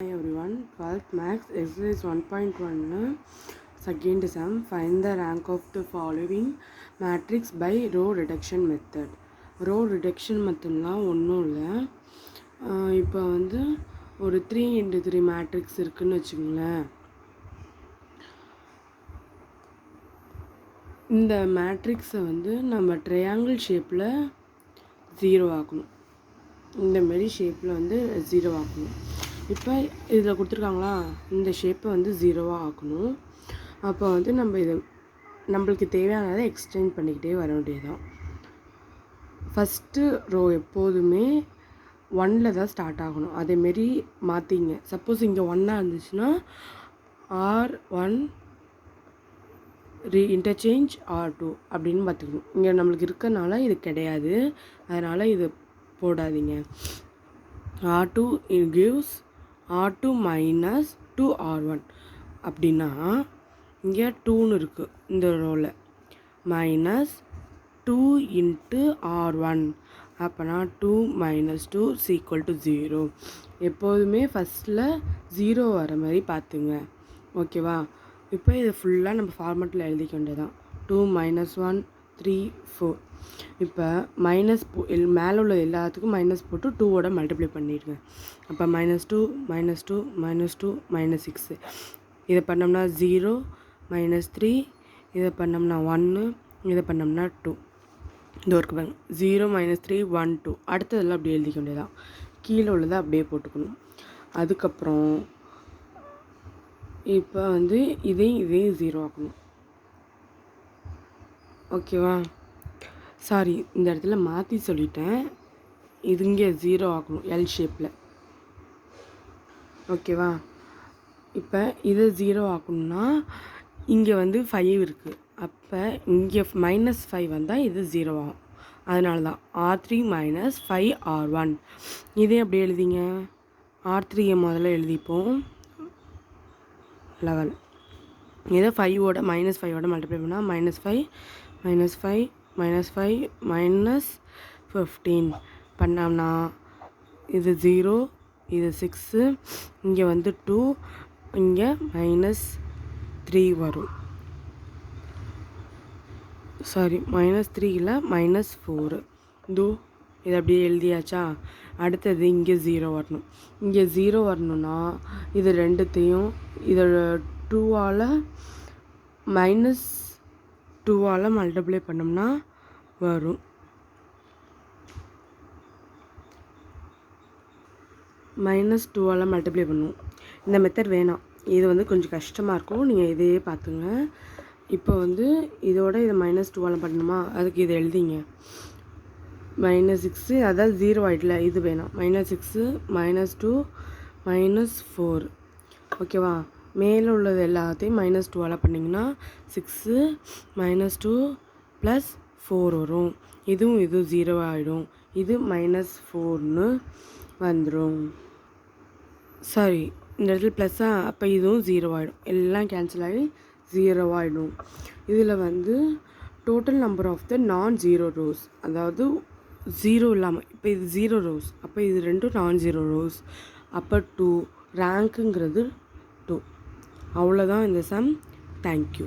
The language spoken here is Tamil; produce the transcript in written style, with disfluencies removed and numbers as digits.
Hi everyone, 12th Max exercise 1.1 second sum. Find the rank of the following matrix by row reduction method. Row reduction மெத்தட்லாம் ஒன்றும் இல்லை. இப்போ வந்து ஒரு 3x3 மேட்ரிக்ஸ் இருக்குன்னு வச்சுக்கோங்களேன். இந்த மேட்ரிக்ஸை வந்து நம்ம ட்ரையாங்கிள் ஷேப்பில் 0 ஆக்கணும். இந்த மாரி ஷேப்பில் வந்து 0 ஆக்கணும். இப்போ இதில் கொடுத்துருக்காங்களா, இந்த ஷேப்பை வந்து 0வாக ஆக்கணும். அப்போ வந்து நம்ம இதை நம்மளுக்கு தேவையானதை எக்ஸ்டெண்ட் பண்ணிக்கிட்டே வர வேண்டியதுதான். ஃபஸ்ட்டு ரோ எப்போதுமே 1ல் தான் ஸ்டார்ட் ஆகணும். அதேமாரி மாற்றிங்க. சப்போஸ் இங்கே 1ஆக இருந்துச்சுன்னா R1 இன்டர்சேஞ்ச் R2 அப்படின்னு பார்த்துக்கணும். இங்கே நம்மளுக்கு இருக்கனால இது கிடையாது, அதனால் இது போடாதீங்க. R2 gives R2 minus 2R1 அப்படின்னா இங்கே 2ன்னு இருக்குது இந்த ரோவில், மைனஸ் 2 இன்ட்டு R1 அப்போனா 2 minus 2 = 0. எப்போதுமே ஃபஸ்ட்டில் 0 வர மாதிரி பார்த்துங்க, ஓகேவா? இப்போ இதை ஃபுல்லாக நம்ம ஃபார்மெட்டில் எழுதிக்க வேண்டியதான். 2 minus 1 3 4. இப்போ மைனஸ் மேலே உள்ள எல்லாத்துக்கும் மைனஸ் போட்டு 2ஓட மல்டிப்ளை பண்ணிடுங்க. அப்போ -2 -2 -2 -6. இதை பண்ணோம்னா 0 -3. இதை பண்ணோம்னா 1. இதை பண்ணோம்னா 2. இது ஒரு 0 -3 1 2. அடுத்ததெல்லாம் அப்படியே எழுதிக்க வேண்டியதான். கீழே உள்ளதை அப்படியே போட்டுக்கணும். அதுக்கப்புறம் இப்போ வந்து இதையும் 0 ஆக்கணும், ஓகேவா? சாரி, இந்த இடத்துல மாற்றி சொல்லிட்டேன். இது இங்கே 0 ஆக்கணும் எல் ஷேப்பில், ஓகேவா? இப்போ இதை 0 ஆக்கணும்னா இங்கே வந்து 5 இருக்குது. அப்போ இங்கே -5 வந்தால் இது 0 ஆகும். அதனால தான் R3 - 5R1. இதே அப்படியே எழுதிங்க. R3 முதல்ல எழுதிப்போம் 11. இதை 5ஓட -5ஓட மல்டிப்ளை பண்ணால் -5 -5 -5 -15 பண்ணோம்னா இது 0, இது 6, இங்கே வந்து 2, இங்கே -3 வரும். சாரி, -3 இல்லை -4. இது அப்படியே எழுதியாச்சா? அடுத்தது இங்கே 0 வரணும். இங்கே 0 வரணும்னா இது ரெண்டுத்தையும் இதை 2ஆல் -2ஆல் மல்டிப்ளை பண்ணோம்னா வரும். -2ஆல் மல்டிப்ளை பண்ணுவோம். இந்த மெத்தட் வேணாம், இது வந்து கொஞ்சம் கஷ்டமாக இருக்கும், நீங்கள் இதையே பார்த்துங்க. இப்போ வந்து இதோட இதை -2ஆல் பண்ணணுமா, அதுக்கு இதை எழுதிங்க. -6, அதாவது 0 ஆகிடல, இது வேணாம். -6 -2 -4, ஓகேவா? மேலே உள்ளது எல்லாத்தையும் -2ஆல் பண்ணிங்கன்னா 6 -2 + 4 வரும். இதுவும் 0 ஆகிடும். இது -4ன்னு வந்துடும். சாரி, இந்த இடத்துல ப்ளஸ்ஸா, அப்போ இதுவும் 0 ஆகிடும். எல்லாம் கேன்சல் ஆகி 0 ஆகிடும். இதில் வந்து டோட்டல் நம்பர் ஆஃப் த நான்-0 ரோஸ், அதாவது 0 இல்லாமல், இப்போ இது 0 ரோஸ், அப்போ இது ரெண்டும் நான்-0 ரோஸ், அப்போ 2. ரேங்க்குங்கிறது 2. அவ்வளோதான் இந்த சம். தேங்க்யூ.